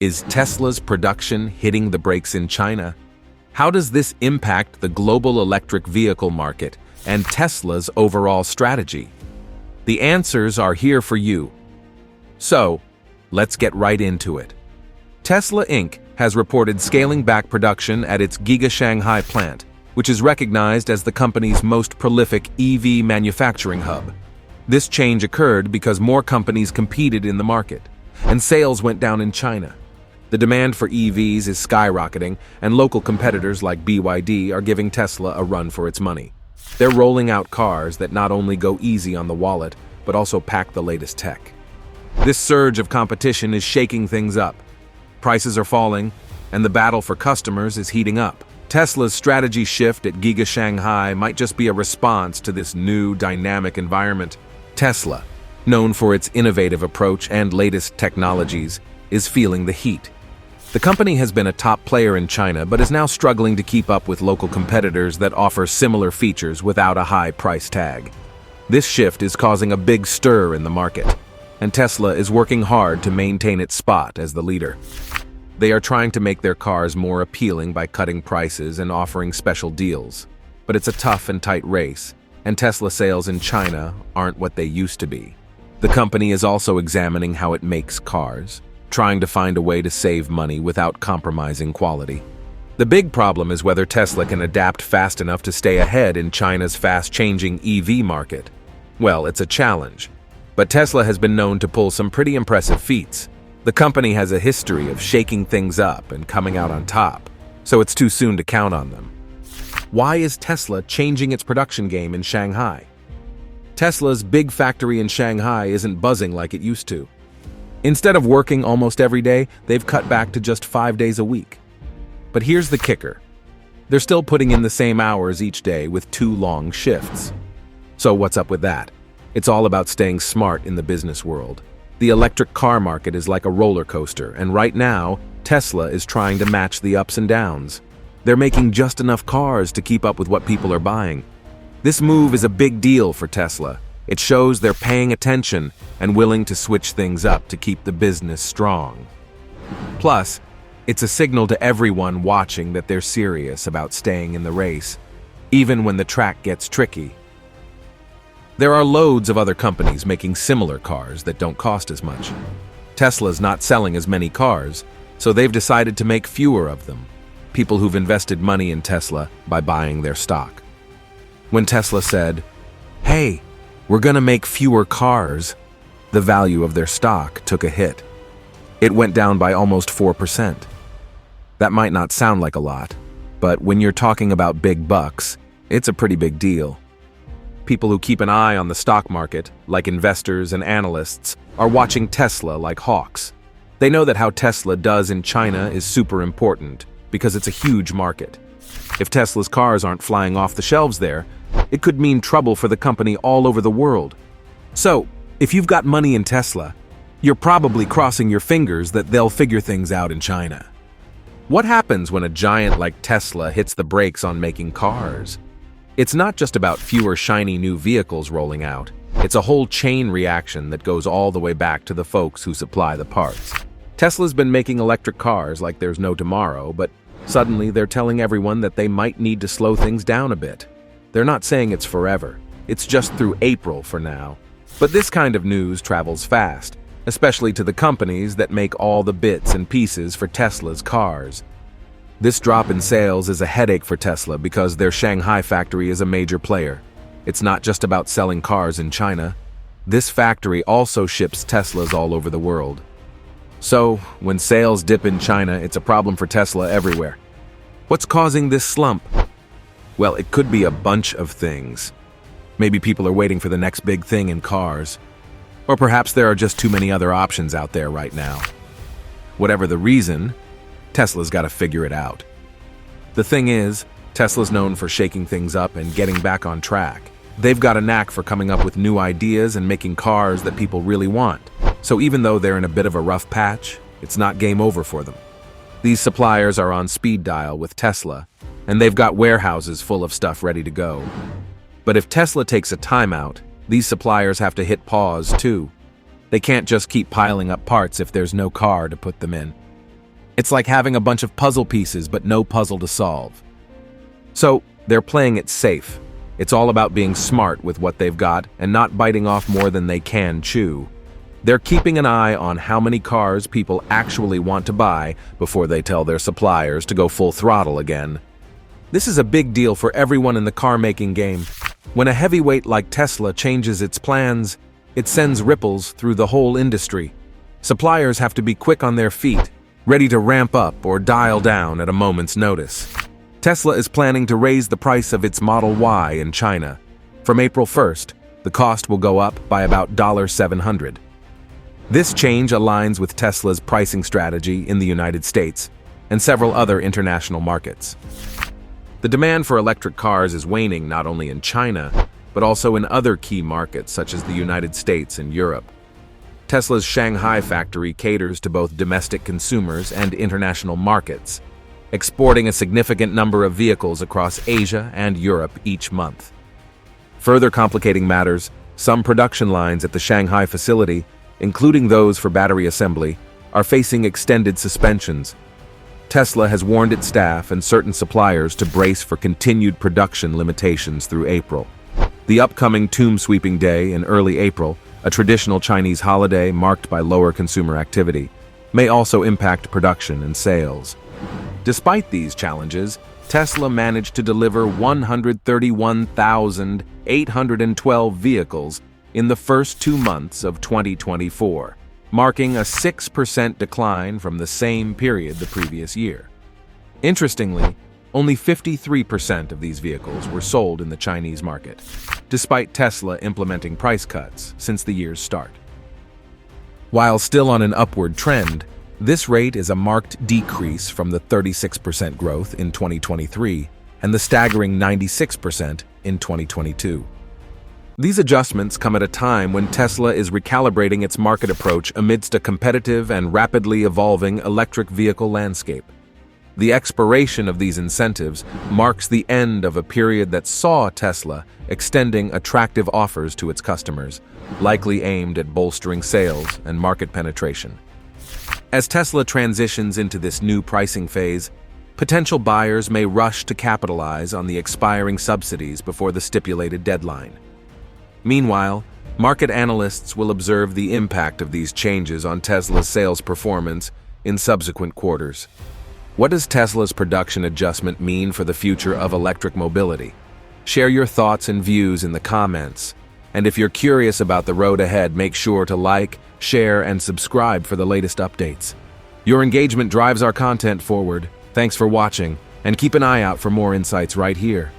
Is Tesla's production hitting the brakes in China? How does this impact the global electric vehicle market and Tesla's overall strategy? The answers are here for you. So, let's get right into it. Tesla Inc. has reported scaling back production at its Giga Shanghai plant, which is recognized as the company's most prolific EV manufacturing hub. This change occurred because more companies competed in the market, and sales went down in China. The demand for EVs is skyrocketing, and local competitors like BYD are giving Tesla a run for its money. They're rolling out cars that not only go easy on the wallet, but also pack the latest tech. This surge of competition is shaking things up. Prices are falling, and the battle for customers is heating up. Tesla's strategy shift at Giga Shanghai might just be a response to this new, dynamic environment. Tesla, known for its innovative approach and latest technologies, is feeling the heat. The company has been a top player in China but is now struggling to keep up with local competitors that offer similar features without a high price tag. This shift is causing a big stir in the market, and Tesla is working hard to maintain its spot as the leader. They are trying to make their cars more appealing by cutting prices and offering special deals. But it's a tough and tight race, and Tesla sales in China aren't what they used to be. The company is also examining how it makes cars, trying to find a way to save money without compromising quality. The big problem is whether Tesla can adapt fast enough to stay ahead in China's fast-changing EV market. Well, it's a challenge, but Tesla has been known to pull some pretty impressive feats. The company has a history of shaking things up and coming out on top, so it's too soon to count on them. Why is Tesla changing its production game in Shanghai? Tesla's big factory in Shanghai isn't buzzing like it used to. Instead of working almost every day, they've cut back to just 5 days a week. But here's the kicker. They're still putting in the same hours each day with 2 long shifts. So what's up with that? It's all about staying smart in the business world. The electric car market is like a roller coaster, and right now, Tesla is trying to match the ups and downs. They're making just enough cars to keep up with what people are buying. This move is a big deal for Tesla. It shows they're paying attention and willing to switch things up to keep the business strong. Plus, it's a signal to everyone watching that they're serious about staying in the race, even when the track gets tricky. There are loads of other companies making similar cars that don't cost as much. Tesla's not selling as many cars, so they've decided to make fewer of them. People who've invested money in Tesla by buying their stock. When Tesla said, "Hey, we're gonna make fewer cars," the value of their stock took a hit. It went down by almost 4%. That might not sound like a lot, but when you're talking about big bucks, it's a pretty big deal. People who keep an eye on the stock market, like investors and analysts, are watching Tesla like hawks. They know that how Tesla does in China is super important, because it's a huge market. If Tesla's cars aren't flying off the shelves there, it could mean trouble for the company all over the world. So, if you've got money in Tesla, you're probably crossing your fingers that they'll figure things out in China. What happens when a giant like Tesla hits the brakes on making cars? It's not just about fewer shiny new vehicles rolling out. It's a whole chain reaction that goes all the way back to the folks who supply the parts. Tesla's been making electric cars like there's no tomorrow, but suddenly they're telling everyone that they might need to slow things down a bit. They're not saying it's forever. It's just through April for now. But this kind of news travels fast, especially to the companies that make all the bits and pieces for Tesla's cars. This drop in sales is a headache for Tesla because their Shanghai factory is a major player. It's not just about selling cars in China. This factory also ships Teslas all over the world. So, when sales dip in China, it's a problem for Tesla everywhere. What's causing this slump? Well, it could be a bunch of things. Maybe people are waiting for the next big thing in cars. Or perhaps there are just too many other options out there right now. Whatever the reason, Tesla's got to figure it out. The thing is, Tesla's known for shaking things up and getting back on track. They've got a knack for coming up with new ideas and making cars that people really want. So even though they're in a bit of a rough patch, it's not game over for them. These suppliers are on speed dial with Tesla, and they've got warehouses full of stuff ready to go. But if Tesla takes a timeout, these suppliers have to hit pause too. They can't just keep piling up parts if there's no car to put them in. It's like having a bunch of puzzle pieces but no puzzle to solve. So, they're playing it safe. It's all about being smart with what they've got and not biting off more than they can chew. They're keeping an eye on how many cars people actually want to buy before they tell their suppliers to go full throttle again. This is a big deal for everyone in the car-making game. When a heavyweight like Tesla changes its plans, it sends ripples through the whole industry. Suppliers have to be quick on their feet, ready to ramp up or dial down at a moment's notice. Tesla is planning to raise the price of its Model Y in China. From April 1st, the cost will go up by about $700. This change aligns with Tesla's pricing strategy in the United States and several other international markets. The demand for electric cars is waning not only in China, but also in other key markets such as the United States and Europe. Tesla's Shanghai factory caters to both domestic consumers and international markets, exporting a significant number of vehicles across Asia and Europe each month. Further complicating matters, some production lines at the Shanghai facility, including those for battery assembly, are facing extended suspensions. Tesla has warned its staff and certain suppliers to brace for continued production limitations through April. The upcoming Tomb Sweeping Day in early April, a traditional Chinese holiday marked by lower consumer activity, may also impact production and sales. Despite these challenges, Tesla managed to deliver 131,812 vehicles in the first 2 months of 2024, marking a 6% decline from the same period the previous year. Interestingly, only 53% of these vehicles were sold in the Chinese market, despite Tesla implementing price cuts since the year's start. While still on an upward trend, this rate is a marked decrease from the 36% growth in 2023 and the staggering 96% in 2022. These adjustments come at a time when Tesla is recalibrating its market approach amidst a competitive and rapidly evolving electric vehicle landscape. The expiration of these incentives marks the end of a period that saw Tesla extending attractive offers to its customers, likely aimed at bolstering sales and market penetration. As Tesla transitions into this new pricing phase, potential buyers may rush to capitalize on the expiring subsidies before the stipulated deadline. Meanwhile, market analysts will observe the impact of these changes on Tesla's sales performance in subsequent quarters. What does Tesla's production adjustment mean for the future of electric mobility? Share your thoughts and views in the comments. And if you're curious about the road ahead, make sure to like, share, and subscribe for the latest updates. Your engagement drives our content forward. Thanks for watching, and keep an eye out for more insights right here.